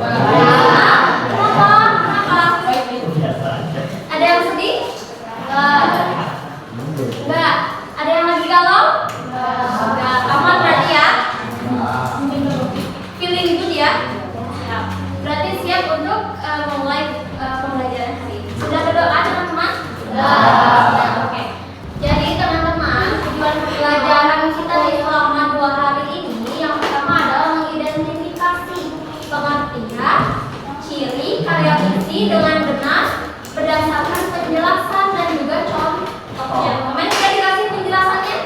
Kenapa? Ada yang sedih? Enggak. Ada yang lagi galau? Enggak. Aman berarti ya? Feeling good ya? Berarti siap untuk memulai pembelajaran hari ini. Sudah berdoa teman-teman? Sudah. Oke. Jadi teman-teman, tujuan pembelajaran kita di selama 2 hari ini yang pertama adalah mengidentifikasi pengertian, ciri, karya fiksi dengan benar berdasarkan penjelasan dan juga contohnya. Kemarin sudah dikasih penjelasannya?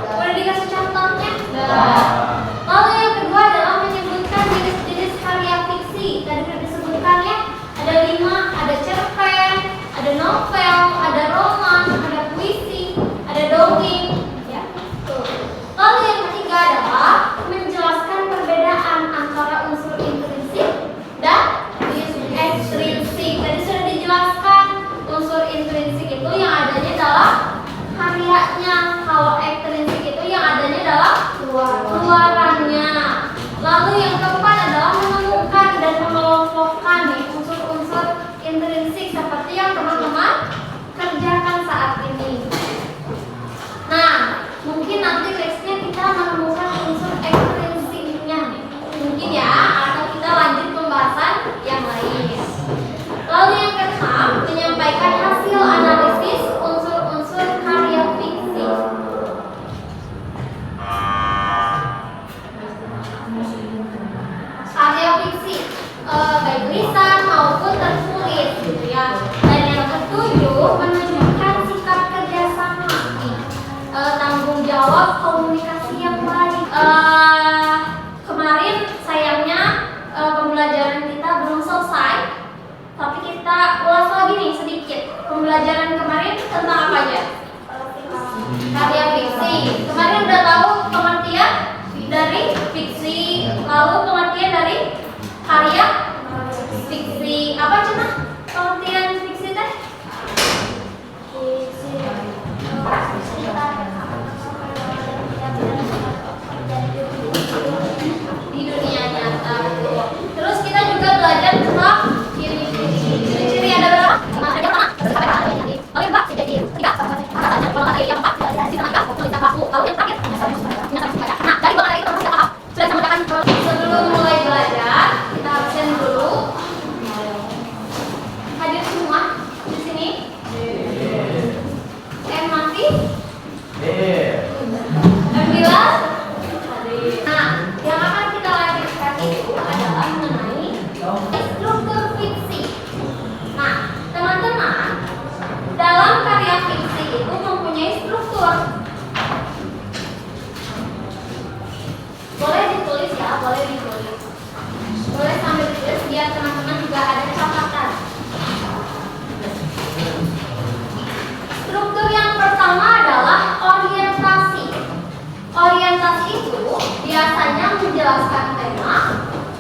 Sudah dikasih contohnya? Lalu yang kedua adalah menyebutkan jenis-jenis karya fiksi. Tadi sudah disebutkan ya, ada 5, ada cerpen, ada novel, ada roman, ada puisi, ada dongeng, ya. Lalu yang ketiga adalah menjelaskan perbedaan antara unsur intrinsik dan ekstrinsik. Tadi sudah dijelaskan unsur intrinsik itu yang adanya dalam karyanya, kalau ekstrinsik itu yang adanya dalam keluarannya. Lalu yang keempat adalah menemukan dan mengelompokkan nih unsur-unsur intrinsik seperti yang teman-teman kerjakan saat ini. Nah, mungkin nanti nextnya kita menemukan unsur ekstrinsiknya nih. Mungkin ya, atau kita lanjut pembahasan yang lain. Lalu yang keenam, menyampaikan hasil analisis unsur-unsur karya fiksi. Karya fiksi baik lisan maupun tertulis gitu ya. Dan yang ketujuh, menunjukkan sikap kerjasama, tanggung jawab, komunikasi yang baik. Kemarin sayangnya pembelajaran kita belum selesai, tapi kita ulas lagi nih sedikit. Pembelajaran kemarin tentang apa aja? Karya fiksi. Kemarin udah tahu pengertian dari fiksi, lalu pengertian dari karya fiksi. Apa cina pengertian fiksi teh? Di dunia nyata. Terus kita juga belajar tentang ciri-ciri. Ada berapa? Ada apa? Oke, Mbak, tiga. Yang empat, lalu yang terakhir, nah, dari dua kali itu sudah paham. Sudah bisa mengerjakan. Sebelum mulai belajar, kita absen dulu. Hadir semua di sini? Mati? Bila? Nah, yang akan kita lanjutkan itu adalah mengenai struktur fiksi. Nah, teman-teman, dalam karya fiksi itu mempunyai struktur. Boleh ditulis ya, boleh ditulis. Boleh sambil ditulis biar teman-teman juga ada catatan. Struktur yang pertama adalah orientasi. Orientasi itu biasanya menjelaskan tema,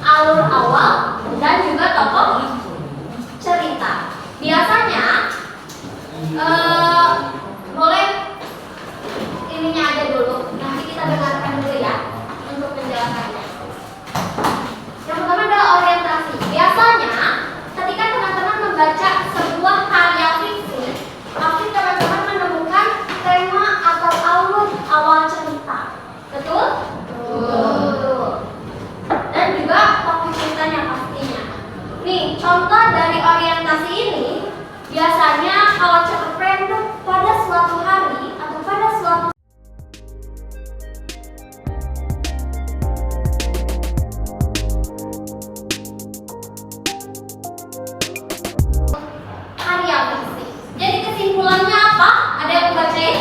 alur awal, dan juga tokoh cerita. Biasanya boleh ininya aja dulu, nanti kita dengarkan dulu ya untuk penjelasannya. Yang pertama adalah orientasi. Biasanya ketika teman-teman membaca sebuah karya fiksi, pasti teman-teman menemukan tema atau alur awal cerita. Betul? Betul. Dan juga tokoh ceritanya pastinya. Nih, contoh dari orientasi ini biasanya kalau cerpen itu pada suatu hari atau pada suatu karya fiksi. Jadi kesimpulannya apa? Ada yang bacain?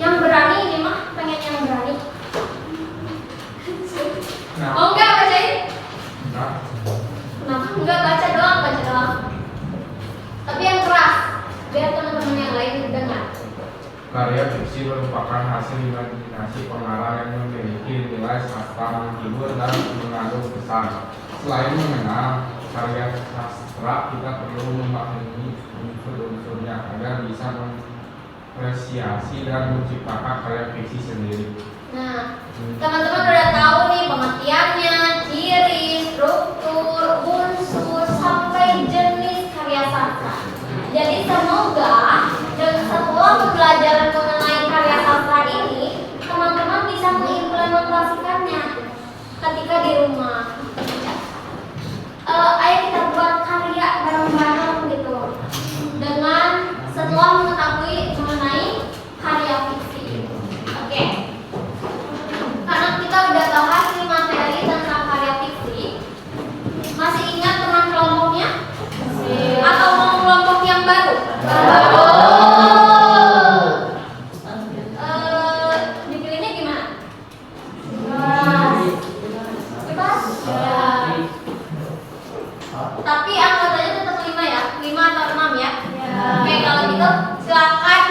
Yang berani ini mah pengen yang berani. Oh enggak bacain? Kenapa? Enggak baca doang. Tapi yang keras, biar teman-teman yang lain dengar. Karya fiksi merupakan hasil imajinasi pengarang yang memiliki nilai sastra menghibur dan mengandung pesan. Selain mengenal karya sastra, kita perlu memahami unsur-unsurnya agar bisa mengapresiasi dan menciptakan karya fiksi sendiri. Nah, teman-teman udah tahu nih pengertiannya, ciri, struktur, setelah mengetahui mengenai karya fiksi. Oke. Karena kita udah bahas 5 materi tentang karya fiksi, masih ingat teman kelompoknya? Atau mau kelompok yang baru? Dipilihnya gimana? Bebas? Tapi anggotanya tetap 5 ya? 5 atau 6 ya? Oke, kalau gitu silakan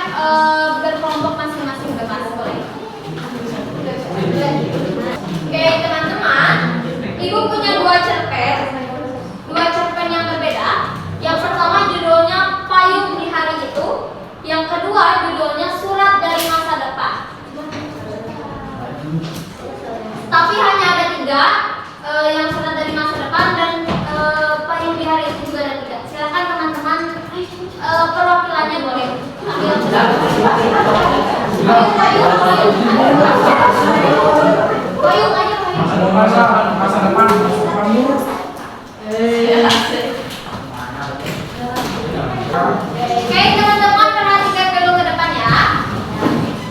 berkelompok masing-masing, bebas boleh. Oke, teman-teman, Ibu punya 2 cerpen. 2 cerpen yang berbeda. Yang pertama judulnya Payung di Hari Itu. Yang kedua judulnya Surat dari Masa Depan. Tapi hanya ada 3, yang Surat dari Masa Depan dan Payung di Hari Itu juga ada 3. Silakan teman-teman, perwakilannya boleh ambil. Payung aja, payung. Masa depan Oke, teman-teman perhatikan dulu ke depan ya.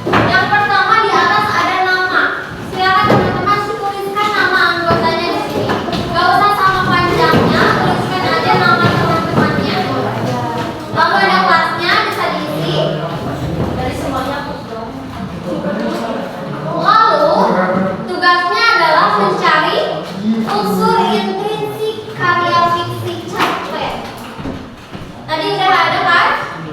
Yang pertama di atas ada nama. Silakan teman-teman tuliskan nama anggotanya di sini. Gak usah sama panjangnya, tuliskan aja nama teman-temannya. Lalu ada kelasnya bisa diisi. Dari semuanya dong. Lalu tugasnya adalah mencari unsur intrinsik karya fiksi cerpen. Tadi udah ada kan?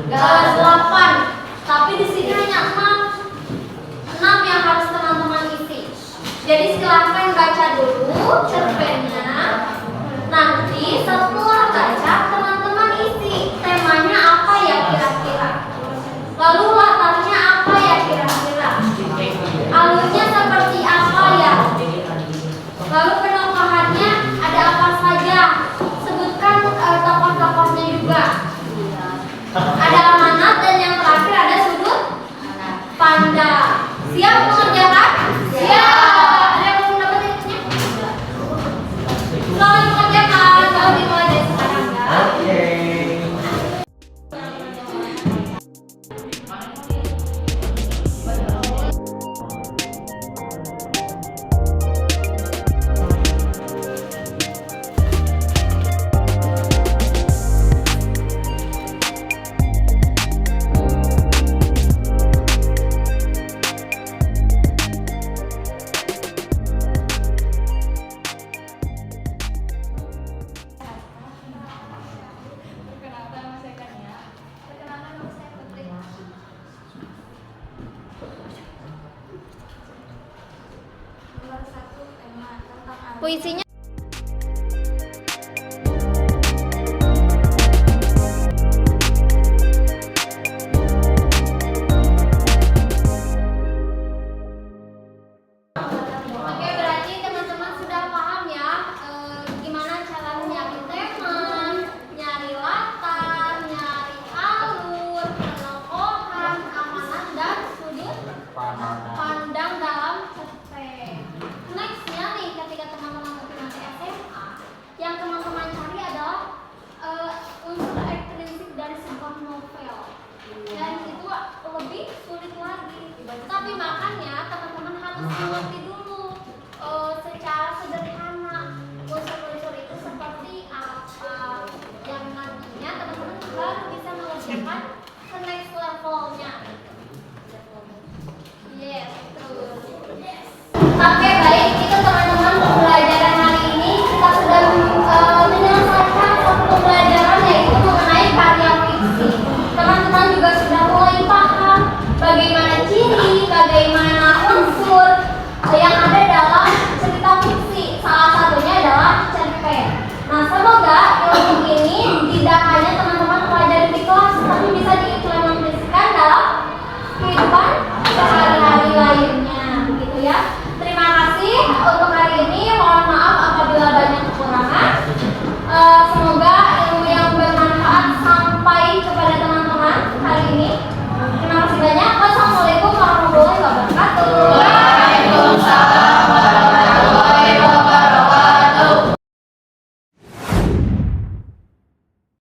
8. Tapi di sini hanya 6 yang harus teman-teman isi. Jadi silahkan baca dulu cerpennya. Nanti setelah baca teman-teman isi temanya apa ya kira-kira. Lalu latarnya apa ya kira-kira. Alurnya seperti apa ya. Lalu penokohannya ada apa saja. Sebutkan tokoh-tokohnya juga. Ada amanat dan yang terakhir ada sudut pandang. Siap mengerjakan? Siap. Ada yang mau dapat tipsnya? Selalu mengerjakan. Kalau dimulai dari sekarang ya. Puisinya